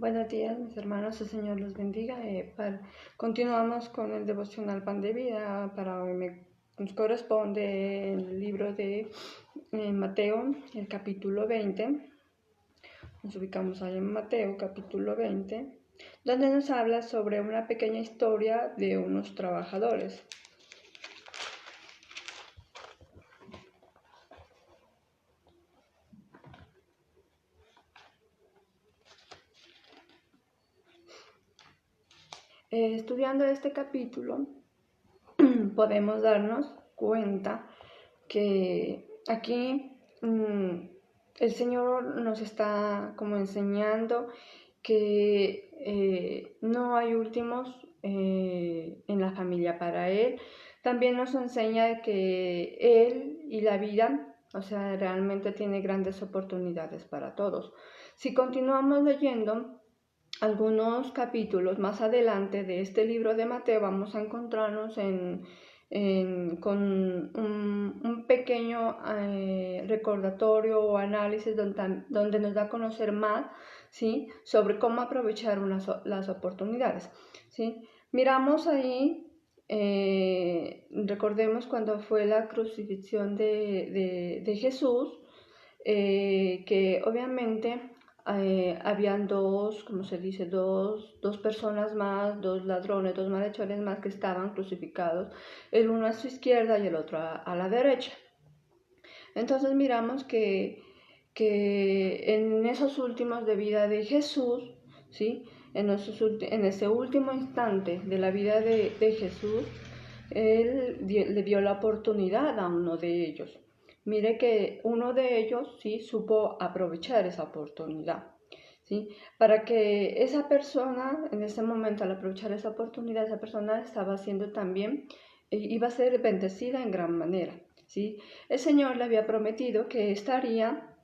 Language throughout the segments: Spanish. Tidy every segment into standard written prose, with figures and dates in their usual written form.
Buenos días, mis hermanos, el Señor los bendiga. Continuamos con el devocional Pan de Vida. Para hoy nos corresponde el libro de Mateo, el capítulo 20. Nos ubicamos ahí en Mateo, capítulo 20, donde nos habla sobre una pequeña historia de unos trabajadores. Estudiando este capítulo, podemos darnos cuenta que aquí el Señor nos está como enseñando que no hay últimos en la familia para Él. También nos enseña que Él y la vida, realmente tiene grandes oportunidades para todos. Si continuamos leyendo algunos capítulos más adelante de este libro de Mateo, vamos a encontrarnos con un pequeño recordatorio o análisis donde nos da a conocer más, ¿sí?, sobre cómo aprovechar las oportunidades, ¿sí? Miramos ahí, recordemos cuando fue la crucifixión de Jesús, que obviamente habían dos personas más, dos ladrones, dos malhechores más que estaban crucificados, el uno a su izquierda y el otro a la derecha. Entonces miramos que en esos últimos de vida de Jesús, ¿sí?, en ese último instante de la vida de Jesús, Él le dio la oportunidad a uno de ellos. Mire que uno de ellos, sí, supo aprovechar esa oportunidad, ¿sí?, para que esa persona, en ese momento, al aprovechar esa oportunidad, esa persona estaba siendo también, iba a ser bendecida en gran manera, ¿sí? El Señor le había prometido que estaría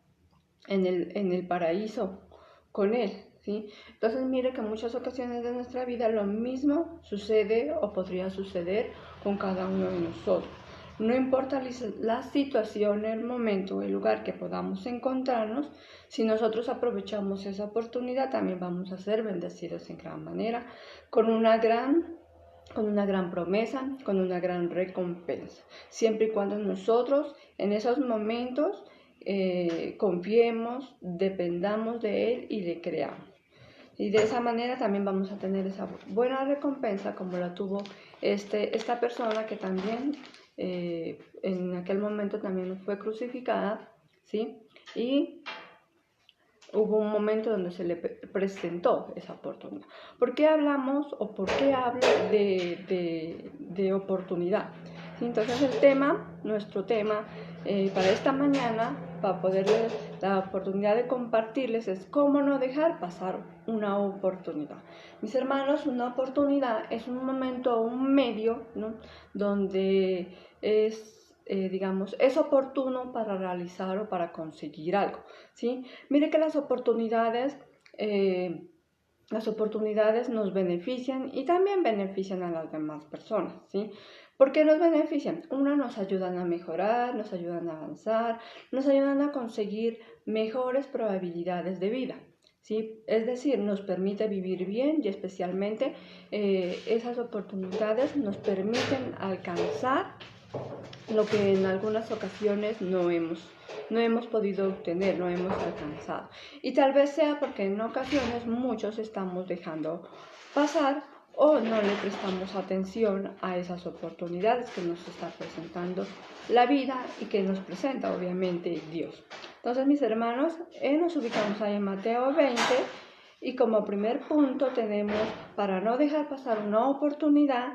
en el paraíso con Él, ¿sí? Entonces mire que en muchas ocasiones de nuestra vida lo mismo sucede o podría suceder con cada uno de nosotros. No importa la situación, el momento, el lugar que podamos encontrarnos, si nosotros aprovechamos esa oportunidad, también vamos a ser bendecidos en gran manera, con una gran promesa, con una gran recompensa, siempre y cuando nosotros en esos momentos confiemos, dependamos de Él y le creamos. Y de esa manera también vamos a tener esa buena recompensa como la tuvo esta persona que también en aquel momento también fue crucificada, ¿sí? Y hubo un momento donde se le presentó esa oportunidad. ¿Por qué hablamos o por qué hablo de oportunidad? ¿Sí? Entonces nuestro tema para esta mañana, para poderles la oportunidad de compartirles, es cómo no dejar pasar una oportunidad. Mis hermanos, una oportunidad es un momento, un medio, ¿no?, donde es oportuno para realizar o para conseguir algo, ¿sí? Mire que las oportunidades nos benefician y también benefician a las demás personas, ¿sí? ¿Por qué nos benefician? Nos ayudan a mejorar, nos ayudan a avanzar, nos ayudan a conseguir mejores probabilidades de vida, ¿sí? Es decir, nos permite vivir bien y especialmente esas oportunidades nos permiten alcanzar lo que en algunas ocasiones no hemos podido obtener, no hemos alcanzado. Y tal vez sea porque en ocasiones muchos estamos dejando pasar o no le prestamos atención a esas oportunidades que nos está presentando la vida y que nos presenta obviamente Dios. Entonces, mis hermanos, nos ubicamos ahí en Mateo 20 y como primer punto tenemos, para no dejar pasar una oportunidad,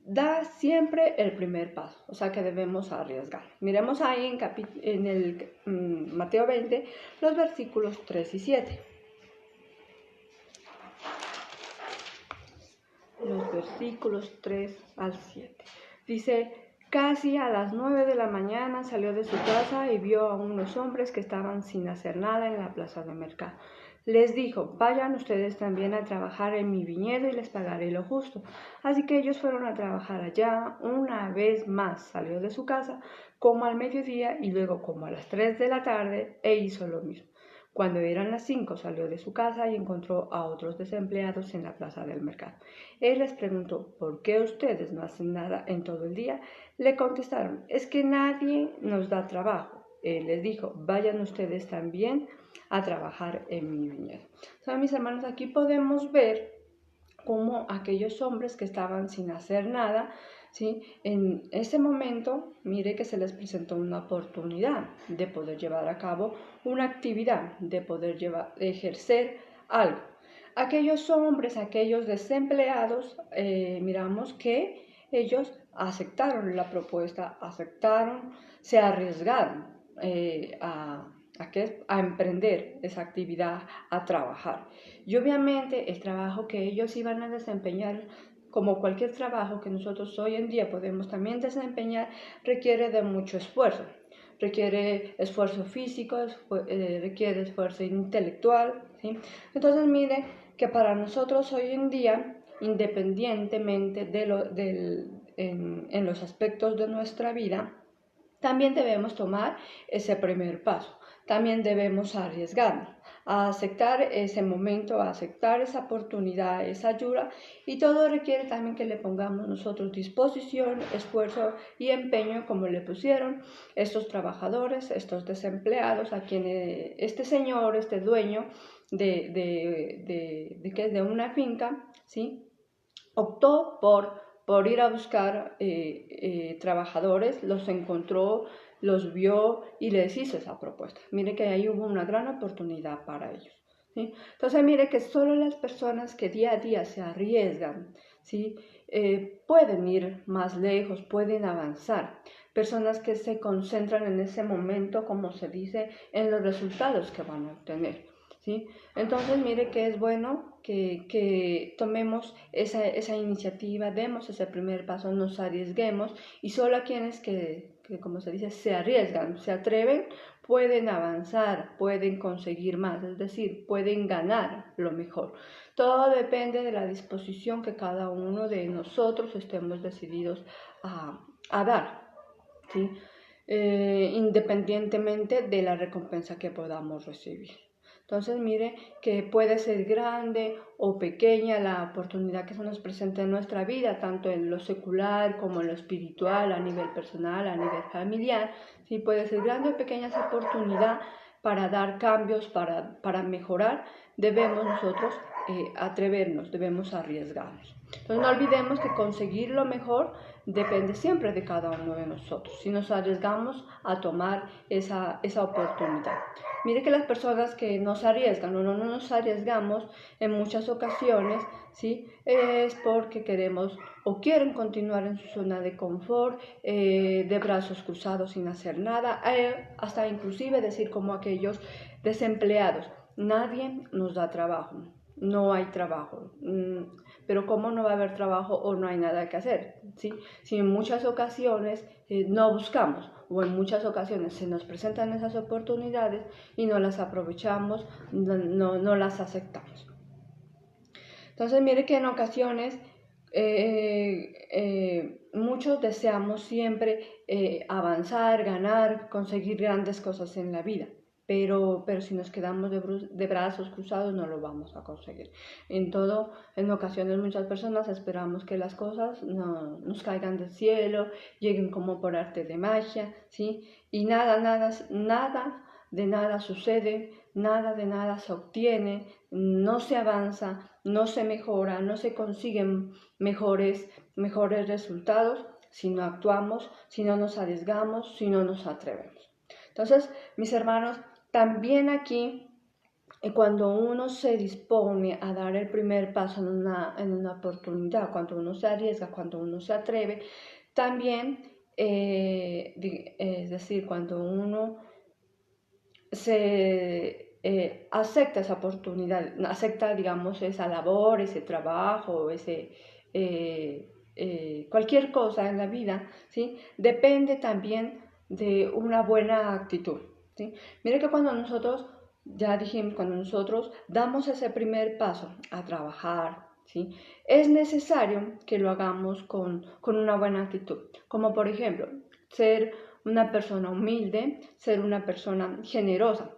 da siempre el primer paso, o sea que debemos arriesgar. Miremos ahí en el Mateo 20, los versículos 3 y 7. Los versículos 3 al 7. Dice: casi a las 9 de la mañana salió de su casa y vio a unos hombres que estaban sin hacer nada en la plaza de mercado. Les dijo: vayan ustedes también a trabajar en mi viñedo y les pagaré lo justo. Así que ellos fueron a trabajar allá. Una vez más salió de su casa como al mediodía y luego como a las 3 de la tarde e hizo lo mismo. Cuando eran las 5 salió de su casa y encontró a otros desempleados en la plaza del mercado. Él les preguntó, ¿por qué ustedes no hacen nada en todo el día? Le contestaron, es que nadie nos da trabajo. Él les dijo, vayan ustedes también a trabajar en mi viñedo. Entonces, mis hermanos, aquí podemos ver cómo aquellos hombres que estaban sin hacer nada, ¿sí? En ese momento, mire que se les presentó una oportunidad de poder llevar a cabo una actividad, de poder ejercer algo. Aquellos hombres, aquellos desempleados, miramos que ellos aceptaron la propuesta, se arriesgaron a emprender esa actividad, a trabajar. Y obviamente el trabajo que ellos iban a desempeñar, como cualquier trabajo que nosotros hoy en día podemos también desempeñar, requiere de mucho esfuerzo. Requiere esfuerzo físico, requiere esfuerzo intelectual, ¿sí? Entonces mire que para nosotros hoy en día, independientemente en los aspectos de nuestra vida, también debemos tomar ese primer paso. También debemos arriesgarnos a aceptar ese momento, a aceptar esa oportunidad, esa ayuda, y todo requiere también que le pongamos nosotros disposición, esfuerzo y empeño como le pusieron estos trabajadores, estos desempleados, a quienes este señor, este dueño de una finca, ¿sí? Optó por ir a buscar trabajadores, los encontró, los vio y les hizo esa propuesta. Mire que ahí hubo una gran oportunidad para ellos, ¿sí? Entonces mire que solo las personas que día a día se arriesgan, ¿sí? Pueden ir más lejos, pueden avanzar. Personas que se concentran en ese momento, como se dice, en los resultados que van a obtener, ¿sí? Entonces mire que es bueno que tomemos esa iniciativa, demos ese primer paso, nos arriesguemos, y solo a quienes que como se dice, se arriesgan, se atreven, pueden avanzar, pueden conseguir más, es decir, pueden ganar lo mejor. Todo depende de la disposición que cada uno de nosotros estemos decididos a dar, ¿sí? Independientemente de la recompensa que podamos recibir. Entonces mire que puede ser grande o pequeña la oportunidad que se nos presenta en nuestra vida, tanto en lo secular como en lo espiritual, a nivel personal, a nivel familiar. Sí, puede ser grande o pequeña esa oportunidad para dar cambios, para mejorar. Debemos nosotros atrevernos, debemos arriesgarnos. Entonces no olvidemos que conseguir lo mejor depende siempre de cada uno de nosotros, si nos arriesgamos a tomar esa oportunidad. Mire que las personas que nos arriesgan o no nos arriesgamos en muchas ocasiones, ¿sí? Es porque queremos o quieren continuar en su zona de confort, de brazos cruzados sin hacer nada, hasta inclusive decir como aquellos desempleados, nadie nos da trabajo. No hay trabajo, pero ¿cómo no va a haber trabajo o no hay nada que hacer? ¿Sí? Si en muchas ocasiones no buscamos o en muchas ocasiones se nos presentan esas oportunidades y no las aprovechamos, no las aceptamos. Entonces mire que en ocasiones muchos deseamos siempre avanzar, ganar, conseguir grandes cosas en la vida. Pero si nos quedamos de brazos cruzados no lo vamos a conseguir. En ocasiones muchas personas esperamos que las cosas nos caigan del cielo, lleguen como por arte de magia, ¿sí? Y nada de nada sucede, nada de nada se obtiene, no se avanza, no se mejora, no se consiguen mejores resultados si no actuamos, si no nos arriesgamos, si no nos atrevemos. Entonces, mis hermanos, también aquí, cuando uno se dispone a dar el primer paso en una oportunidad, cuando uno se arriesga, cuando uno se atreve, también, es decir, cuando uno se acepta esa oportunidad, acepta, digamos, esa labor, ese trabajo, cualquier cosa en la vida, ¿sí? Depende también de una buena actitud, ¿sí? Mire que cuando nosotros, ya dijimos, cuando nosotros damos ese primer paso a trabajar, ¿sí? Es necesario que lo hagamos con una buena actitud, como por ejemplo, ser una persona humilde, ser una persona generosa.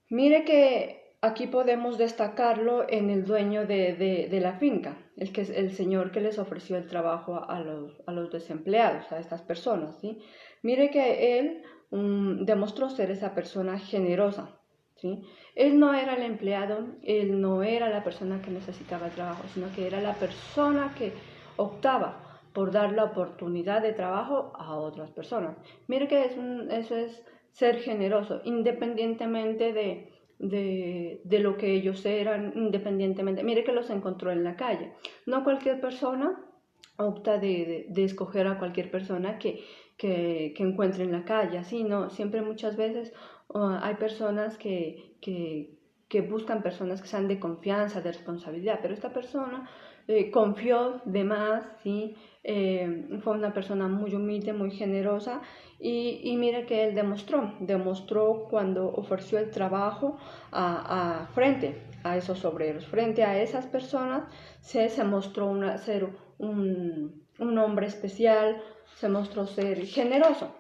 Mire que aquí podemos destacarlo en el dueño de la finca, el señor que les ofreció el trabajo a los desempleados, a estas personas, ¿sí? Mire que él demostró ser esa persona generosa, ¿sí? Él no era el empleado, él no era la persona que necesitaba el trabajo, sino que era la persona que optaba por dar la oportunidad de trabajo a otras personas. Mire que eso es ser generoso, independientemente de lo que ellos eran, independientemente. Mire que los encontró en la calle. No cualquier persona opta de escoger a cualquier persona que encuentre en la calle, sino siempre muchas veces hay personas que buscan personas que sean de confianza, de responsabilidad, pero esta persona confió de más, ¿sí? Fue una persona muy humilde, muy generosa y mire que él demostró cuando ofreció el trabajo frente a esos obreros, frente a esas personas se mostró ser un hombre especial, se mostró ser generoso.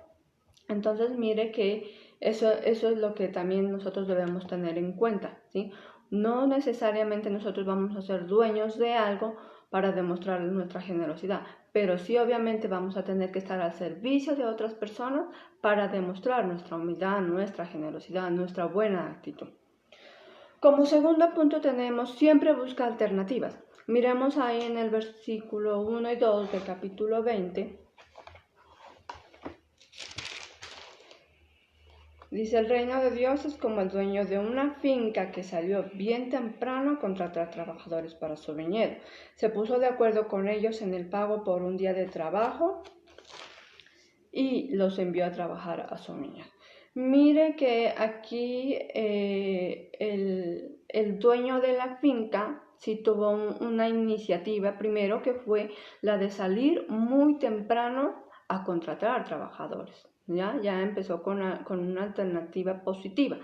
Entonces mire que eso es lo que también nosotros debemos tener en cuenta, ¿sí? No necesariamente nosotros vamos a ser dueños de algo para demostrar nuestra generosidad, pero sí obviamente vamos a tener que estar al servicio de otras personas para demostrar nuestra humildad, nuestra generosidad, nuestra buena actitud. Como segundo punto tenemos siempre busca alternativas. Miremos ahí en el versículo 1 y 2 del capítulo 20. Dice, el reino de Dios es como el dueño de una finca que salió bien temprano a contratar trabajadores para su viñedo. Se puso de acuerdo con ellos en el pago por un día de trabajo y los envió a trabajar a su viñedo. Mire que aquí el dueño de la finca sí tuvo una iniciativa primero que fue la de salir muy temprano a contratar trabajadores. Ya empezó con una alternativa positiva.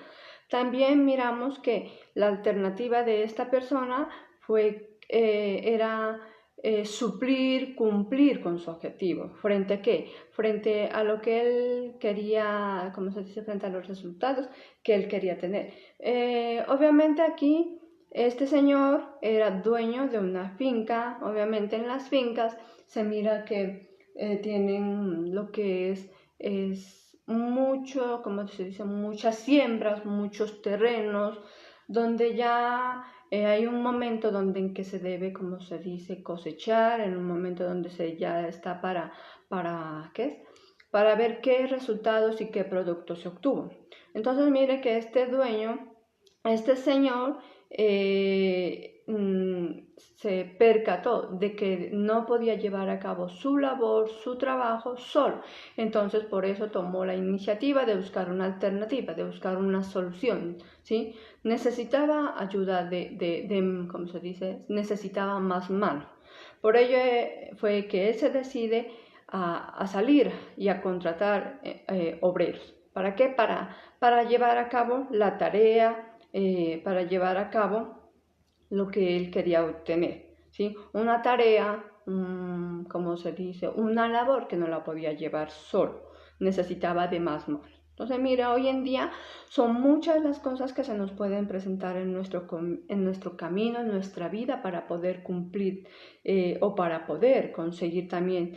También miramos que la alternativa de esta persona era suplir, cumplir con su objetivo. ¿Frente a qué? Frente a lo que él quería, como se dice, frente a los resultados que él quería tener. Obviamente aquí este señor era dueño de una finca. Obviamente en las fincas se mira que tienen lo que es mucho, como se dice, muchas siembras, muchos terrenos, donde ya hay un momento en que se debe, como se dice, cosechar, en un momento donde se ya está ¿qué es? Para ver qué resultados y qué productos se obtuvo. Entonces mire que este señor, se percató de que no podía llevar a cabo su labor, su trabajo solo. Entonces por eso tomó la iniciativa de buscar una alternativa, de buscar una solución, ¿sí? Necesitaba ayuda ¿cómo se dice? Necesitaba más mano. Por ello fue que él se decide a salir y a contratar obreros. ¿Para qué? Para llevar a cabo la tarea, para llevar a cabo lo que él quería obtener, ¿sí? Una tarea, como se dice, una labor que no la podía llevar solo, necesitaba de más manos. Entonces, mira, hoy en día son muchas las cosas que se nos pueden presentar en nuestro camino, en nuestra vida, para poder cumplir o para poder conseguir también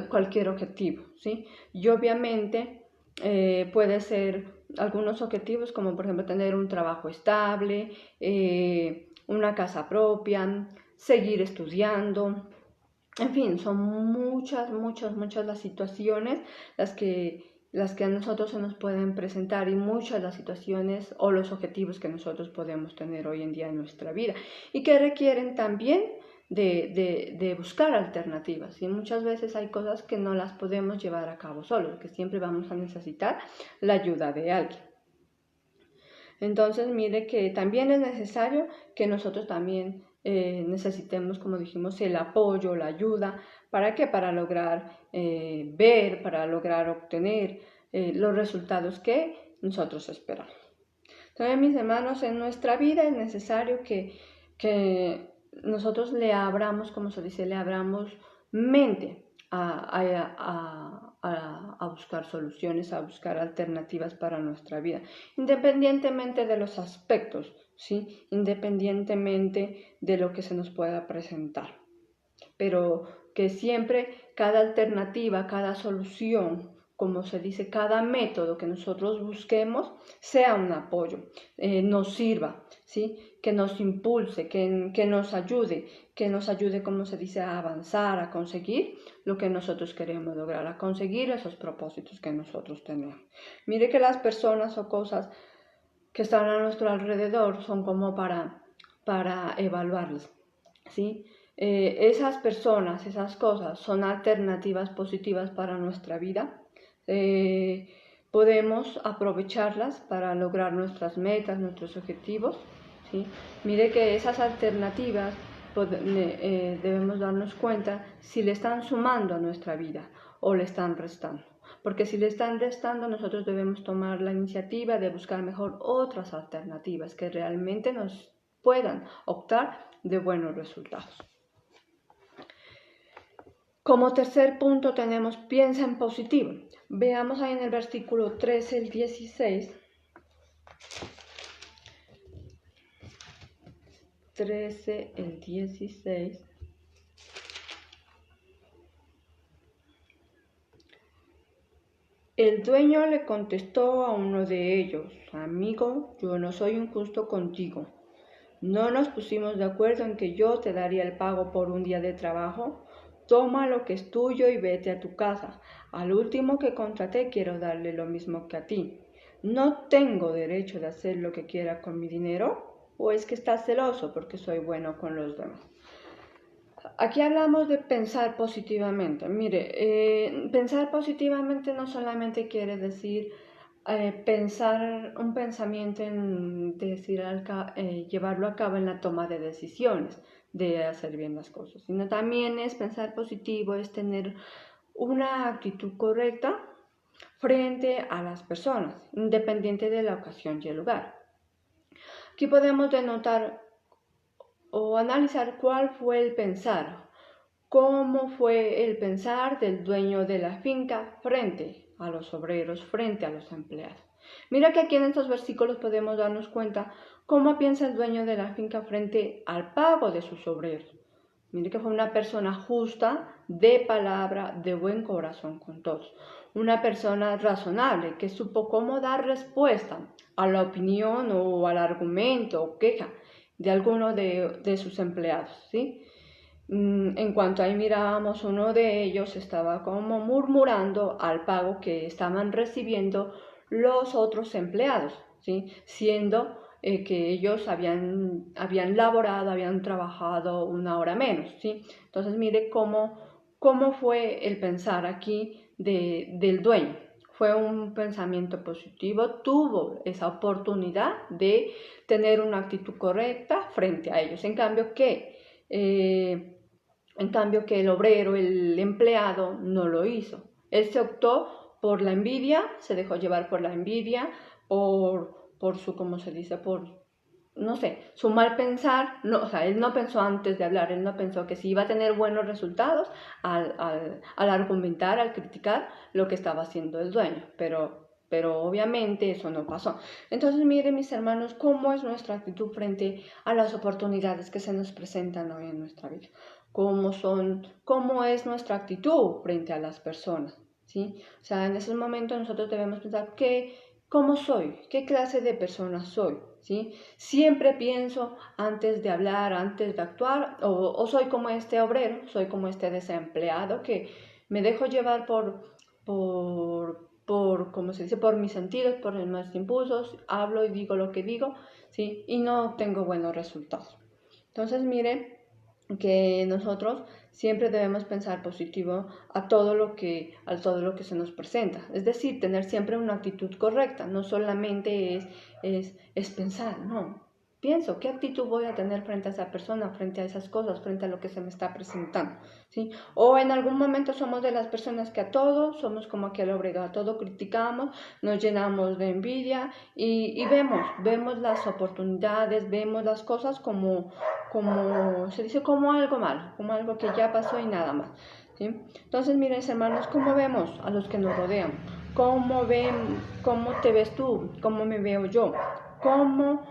cualquier objetivo, ¿sí? Y obviamente puede ser algunos objetivos como por ejemplo tener un trabajo estable, una casa propia, seguir estudiando. En fin, son muchas las situaciones las que a nosotros se nos pueden presentar y muchas las situaciones o los objetivos que nosotros podemos tener hoy en día en nuestra vida y que requieren también de buscar alternativas. Y muchas veces hay cosas que no las podemos llevar a cabo solos, que siempre vamos a necesitar la ayuda de alguien. Entonces, mire que también es necesario que nosotros también necesitemos, como dijimos, el apoyo, la ayuda. ¿Para qué? Para lograr ver, para lograr obtener los resultados que nosotros esperamos. Entonces, mis hermanos, en nuestra vida es necesario que nosotros le abramos, como se dice, le abramos mente a buscar soluciones, a buscar alternativas para nuestra vida, independientemente de los aspectos, ¿sí? Independientemente de lo que se nos pueda presentar. Pero que siempre cada alternativa, cada solución, como se dice, cada método que nosotros busquemos sea un apoyo, nos sirva, ¿sí? Que nos impulse, que nos ayude, como se dice, a avanzar, a conseguir lo que nosotros queremos lograr, a conseguir esos propósitos que nosotros tenemos. Mire que las personas o cosas que están a nuestro alrededor son como para evaluarlas, ¿sí? Esas personas, esas cosas son alternativas positivas para nuestra vida. Podemos aprovecharlas para lograr nuestras metas, nuestros objetivos, ¿sí? Mire que esas alternativas debemos darnos cuenta si le están sumando a nuestra vida o le están restando. Porque si le están restando, nosotros debemos tomar la iniciativa de buscar mejor otras alternativas que realmente nos puedan optar de buenos resultados. Como tercer punto tenemos piensa en positivo. Veamos ahí en el versículo 13, el 16. 13, el 16. El dueño le contestó a uno de ellos: amigo, yo no soy injusto contigo. ¿No nos pusimos de acuerdo en que yo te daría el pago por un día de trabajo? Toma lo que es tuyo y vete a tu casa. Al último que contraté quiero darle lo mismo que a ti. ¿No tengo derecho de hacer lo que quiera con mi dinero? ¿O es que estás celoso porque soy bueno con los demás? Aquí hablamos de pensar positivamente. Mire, pensar positivamente no solamente quiere decir pensar un pensamiento en llevarlo a cabo en la toma de decisiones, de hacer bien las cosas, sino también es pensar positivo, es tener una actitud correcta frente a las personas, independiente de la ocasión y el lugar. Aquí podemos denotar o analizar cuál fue el pensar, cómo fue el pensar del dueño de la finca frente a los obreros, frente a los empleados. Mira que aquí en estos versículos podemos darnos cuenta cómo piensa el dueño de la finca frente al pago de sus obreros. Mire que fue una persona justa, de palabra, de buen corazón con todos. Una persona razonable que supo cómo dar respuesta a la opinión o al argumento o queja de alguno de sus empleados, ¿sí? En cuanto ahí mirábamos, uno de ellos estaba como murmurando al pago que estaban recibiendo los otros empleados, ¿sí? Siendo que ellos habían laborado, habían trabajado una hora menos, ¿sí? Entonces mire cómo fue el pensar aquí del dueño. Fue un pensamiento positivo, tuvo esa oportunidad de tener una actitud correcta frente a ellos. En cambio que el obrero, el empleado, no lo hizo. Él se optó por la envidia, se dejó llevar por la envidia, por su, ¿cómo se dice? No sé, su mal pensar. No, o sea, él no pensó antes de hablar, él no pensó que si iba a tener buenos resultados al argumentar, al criticar lo que estaba haciendo el dueño, pero obviamente eso no pasó. Entonces, miren, mis hermanos, cómo es nuestra actitud frente a las oportunidades que se nos presentan hoy en nuestra vida. Cómo es nuestra actitud frente a las personas, ¿sí? O sea, en esos momentos nosotros debemos pensar cómo soy, qué clase de persona soy, ¿sí? Siempre pienso antes de hablar, antes de actuar, o soy como este obrero, soy como este desempleado que me dejo llevar ¿cómo se dice? Por mis sentidos, por mis impulsos, hablo y digo lo que digo, ¿sí? Y no obtengo buenos resultados. Entonces, mire que nosotros siempre debemos pensar positivo a todo lo que se nos presenta. Es decir, tener siempre una actitud correcta. No solamente es pensar, no. Pienso, ¿qué actitud voy a tener frente a esa persona, frente a esas cosas, frente a lo que se me está presentando? ¿Sí? O en algún momento somos de las personas que a todo, somos como aquel obrero, a todo criticamos, nos llenamos de envidia y vemos las oportunidades, vemos las cosas como se dice, como algo malo, como algo que ya pasó y nada más. ¿sí? Entonces, miren, hermanos, ¿cómo vemos a los que nos rodean? ¿Cómo te ves tú? ¿Cómo me veo yo? ¿Cómo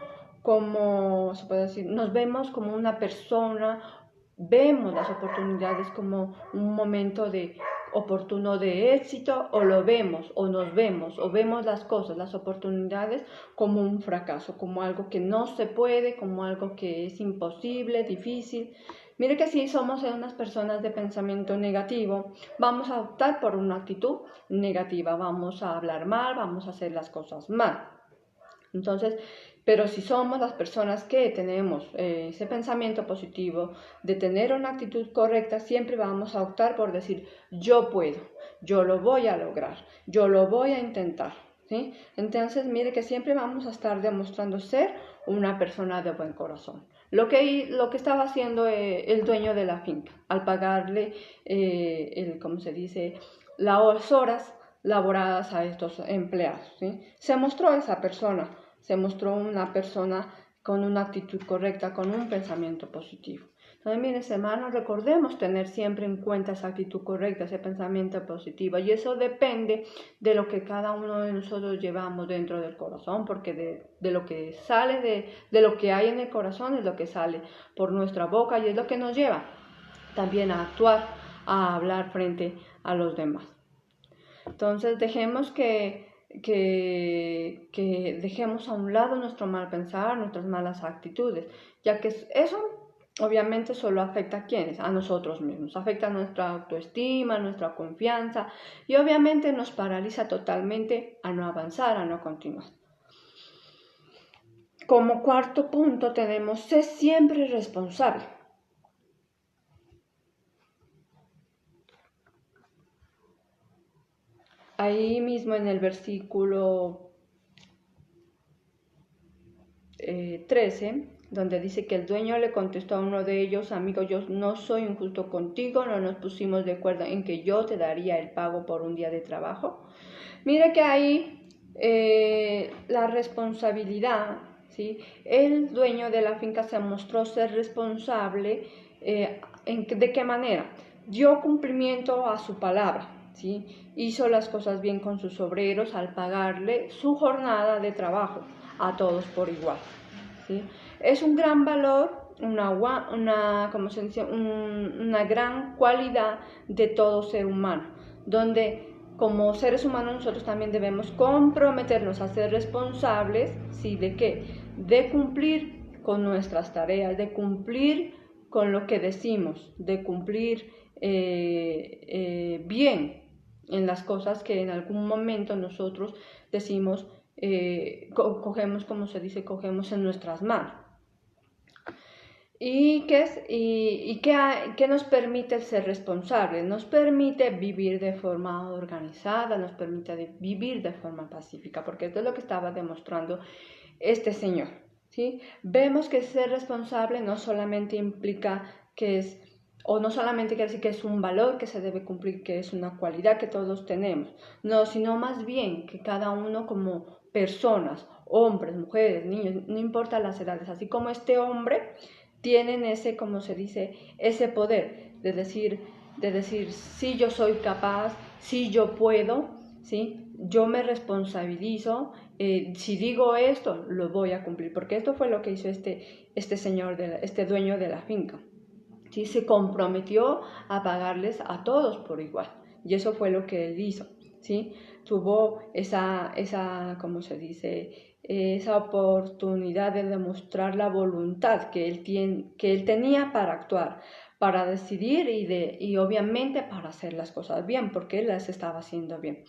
se puede decir? Nos vemos como una persona, vemos las oportunidades como un momento oportuno de éxito, o lo vemos, o nos vemos, o vemos las cosas, las oportunidades como un fracaso, como algo que no se puede, como algo que es imposible, difícil. Mire que si somos unas personas de pensamiento negativo, vamos a optar por una actitud negativa, vamos a hablar mal, vamos a hacer las cosas mal. Entonces, pero si somos las personas que tenemos ese pensamiento positivo de tener una actitud correcta, siempre vamos a optar por decir, yo puedo, yo lo voy a lograr, yo lo voy a intentar, ¿sí? Entonces, mire que siempre vamos a estar demostrando ser una persona de buen corazón. Lo que estaba haciendo el dueño de la finca, al pagarle, ¿cómo se dice?, las horas laboradas a estos empleados, ¿sí? Se mostró una persona con una actitud correcta, con un pensamiento positivo. Entonces, miren, hermanos, recordemos tener siempre en cuenta esa actitud correcta, ese pensamiento positivo, y eso depende de lo que cada uno de nosotros llevamos dentro del corazón, porque de lo que sale, de lo que hay en el corazón es lo que sale por nuestra boca, y es lo que nos lleva también a actuar, a hablar frente a los demás. Entonces, dejemos que dejemos a un lado nuestro mal pensar, nuestras malas actitudes, ya que eso obviamente solo afecta a quienes, a nosotros mismos, afecta a nuestra autoestima, nuestra confianza, y obviamente nos paraliza totalmente a no avanzar, a no continuar. Como cuarto punto tenemos, sé siempre responsable. Ahí mismo en el versículo 13, donde dice que el dueño le contestó a uno de ellos, amigo, yo no soy injusto contigo, no nos pusimos de acuerdo en que yo te daría el pago por un día de trabajo. Mire que ahí la responsabilidad, ¿sí? El dueño de la finca se mostró ser responsable. ¿De qué manera? Dio cumplimiento a su palabra, ¿sí? Hizo las cosas bien con sus obreros al pagarle su jornada de trabajo a todos por igual, ¿sí? Es un gran valor, una gran cualidad de todo ser humano, donde como seres humanos nosotros también debemos comprometernos a ser responsables, ¿sí? ¿De qué? De cumplir con nuestras tareas, de cumplir con lo que decimos, de cumplir bien en las cosas que en algún momento nosotros decimos, cogemos, como se dice, cogemos en nuestras manos. ¿Y qué nos permite ser responsables? Nos permite vivir de forma organizada, nos permite vivir de forma pacífica, porque esto es lo que estaba demostrando este señor, ¿sí? Vemos que ser responsable no solamente implica no solamente quiere decir que es un valor que se debe cumplir, que es una cualidad que todos tenemos, no, sino más bien que cada uno como personas, hombres, mujeres, niños, no importa las edades, así como este hombre, tienen ese, como se dice, ese poder de decir, sí, yo soy capaz, sí, yo puedo, ¿sí? Yo me responsabilizo, si digo esto, lo voy a cumplir, porque esto fue lo que hizo este señor, este dueño de la finca, ¿sí? Se comprometió a pagarles a todos por igual, y eso fue lo que él hizo, ¿sí? Tuvo esa ¿cómo se dice?, esa oportunidad de demostrar la voluntad que él tenía para actuar, para decidir y obviamente para hacer las cosas bien, porque él las estaba haciendo bien,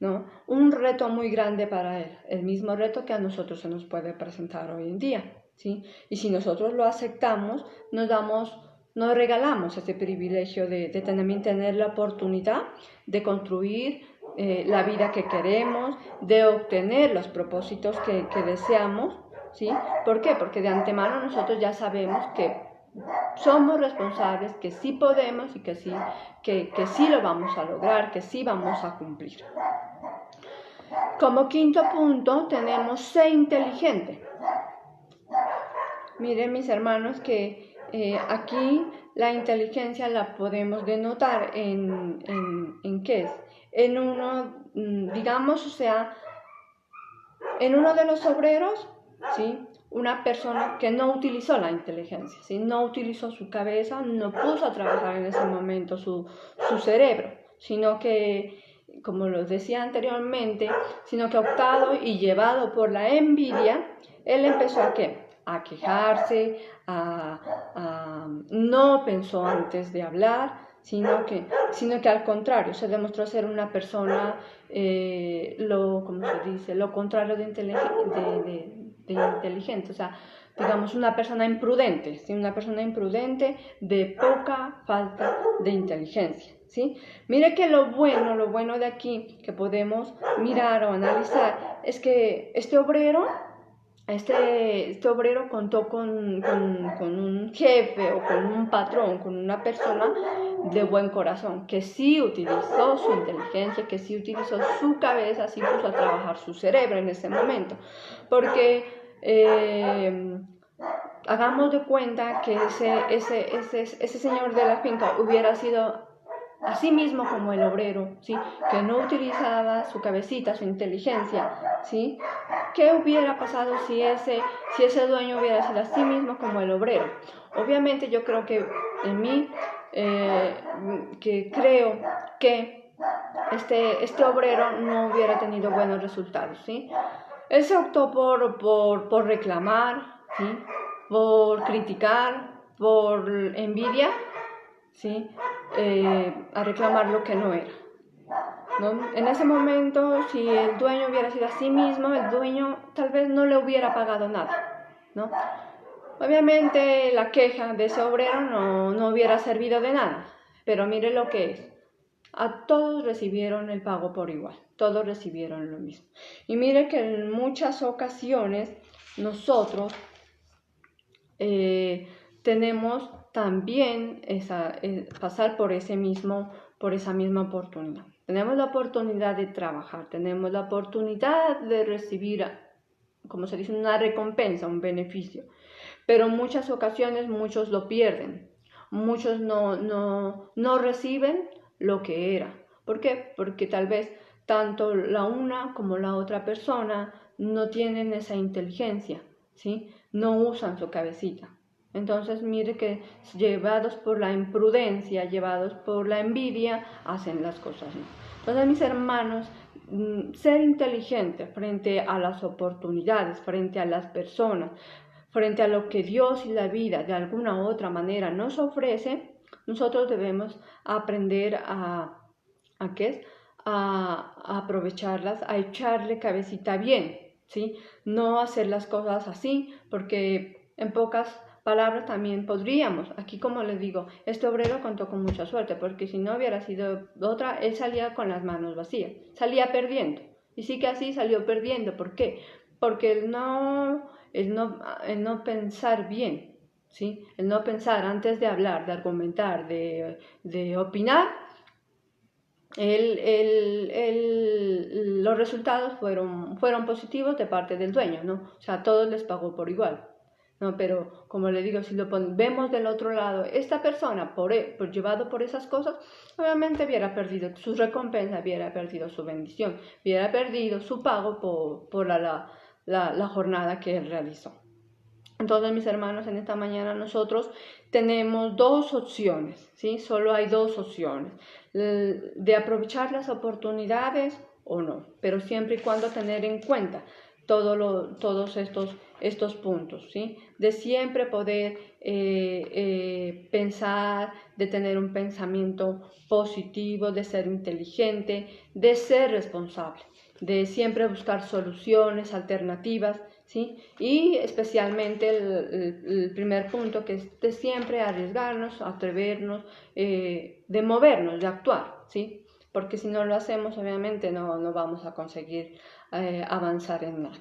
¿no? Un reto muy grande para él, el mismo reto que a nosotros se nos puede presentar hoy en día, ¿sí? Y si nosotros lo aceptamos, nos regalamos ese privilegio de también tener la oportunidad de construir la vida que queremos, de obtener los propósitos que deseamos, ¿sí? ¿Por qué? Porque de antemano nosotros ya sabemos que somos responsables, que sí podemos y que sí lo vamos a lograr, que sí vamos a cumplir. Como quinto punto tenemos sé inteligente. Miren, mis hermanos, que aquí la inteligencia la podemos denotar en ¿qué es? En uno, digamos, o sea, en uno de los obreros, ¿sí? Una persona que no utilizó la inteligencia, ¿sí? No utilizó su cabeza, no puso a trabajar en ese momento su cerebro, sino que, como los decía anteriormente, sino que optado y llevado por la envidia, él empezó a ¿qué? A quejarse, no pensó antes de hablar, sino que al contrario, se demostró ser una persona, ¿cómo se dice? Lo contrario de inteligente, o sea, digamos una persona imprudente, ¿sí? Una persona imprudente de poca falta de inteligencia, ¿sí? Mire que lo bueno de aquí que podemos mirar o analizar es que este obrero contó con un jefe o con un patrón, con una persona de buen corazón, que sí utilizó su inteligencia, que sí utilizó su cabeza, sí puso a trabajar su cerebro en ese momento. Porque hagamos de cuenta que ese señor de la finca hubiera sido así mismo como el obrero, ¿sí? Que no utilizaba su cabecita, su inteligencia, ¿sí? ¿Qué hubiera pasado si ese dueño hubiera sido así mismo como el obrero? Obviamente yo creo que en mí, que creo que este obrero no hubiera tenido buenos resultados, ¿sí? Él se optó por reclamar, ¿sí? Por criticar, por envidia, ¿sí? A reclamar lo que no era, ¿no? En ese momento, si el dueño hubiera sido así mismo, el dueño tal vez no le hubiera pagado nada, ¿no? Obviamente la queja de ese obrero no hubiera servido de nada, pero mire lo que es. A todos recibieron el pago por igual, todos recibieron lo mismo. Y mire que en muchas ocasiones nosotros tenemos también pasar por esa misma oportunidad. Tenemos la oportunidad de trabajar, tenemos la oportunidad de recibir, como se dice, una recompensa, un beneficio. Pero en muchas ocasiones muchos lo pierden, muchos no reciben lo que era. ¿Por qué? Porque tal vez tanto la una como la otra persona no tienen esa inteligencia, ¿sí? No usan su cabecita. Entonces mire que llevados por la imprudencia, llevados por la envidia, hacen las cosas, ¿no? Entonces mis hermanos, ser inteligente frente a las oportunidades, frente a las personas, frente a lo que Dios y la vida de alguna u otra manera nos ofrece, nosotros debemos aprender a aprovecharlas, a echarle cabecita bien, ¿sí? No hacer las cosas así, porque en pocas palabras también podríamos, aquí como les digo, este obrero contó con mucha suerte, porque si no hubiera sido otra, él salía con las manos vacías, salía perdiendo, y sí que así salió perdiendo. ¿Por qué? Porque el no pensar bien, ¿sí? El no pensar antes de hablar, de argumentar, de opinar, los resultados fueron positivos de parte del dueño, ¿no? O sea, a todos les pagó por igual, ¿no? Pero, como le digo, si lo vemos del otro lado, esta persona, por llevado por esas cosas, obviamente hubiera perdido su recompensa, hubiera perdido su bendición, hubiera perdido su pago por la jornada que él realizó. Entonces, mis hermanos, en esta mañana nosotros tenemos dos opciones, ¿sí? Solo hay dos opciones, de aprovechar las oportunidades o no, pero siempre y cuando tener en cuenta todos estos puntos, ¿sí? De siempre poder pensar, de tener un pensamiento positivo, de ser inteligente, de ser responsable, de siempre buscar soluciones, alternativas, ¿sí? Y especialmente el primer punto, que es de siempre arriesgarnos, atrevernos, de movernos, de actuar, ¿sí? Porque si no lo hacemos, obviamente no vamos a conseguir avanzar en nada.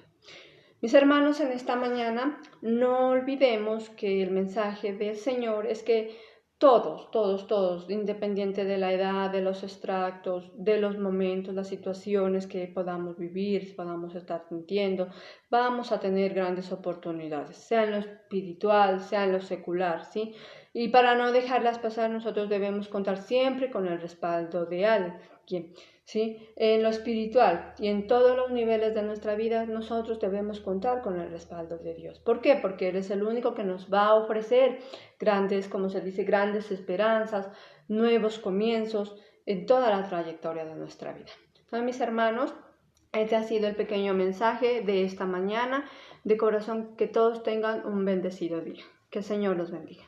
Mis hermanos, en esta mañana no olvidemos que el mensaje del Señor es que todos, independiente de la edad, de los extractos, de los momentos, las situaciones que podamos vivir, podamos estar sintiendo, vamos a tener grandes oportunidades, sea en lo espiritual, sea en lo secular, ¿sí? Y para no dejarlas pasar, nosotros debemos contar siempre con el respaldo de alguien, ¿sí? En lo espiritual y en todos los niveles de nuestra vida, nosotros debemos contar con el respaldo de Dios. ¿Por qué? Porque Él es el único que nos va a ofrecer grandes, como se dice, grandes esperanzas, nuevos comienzos en toda la trayectoria de nuestra vida. Entonces, mis hermanos, este ha sido el pequeño mensaje de esta mañana. De corazón, que todos tengan un bendecido día. Que el Señor los bendiga.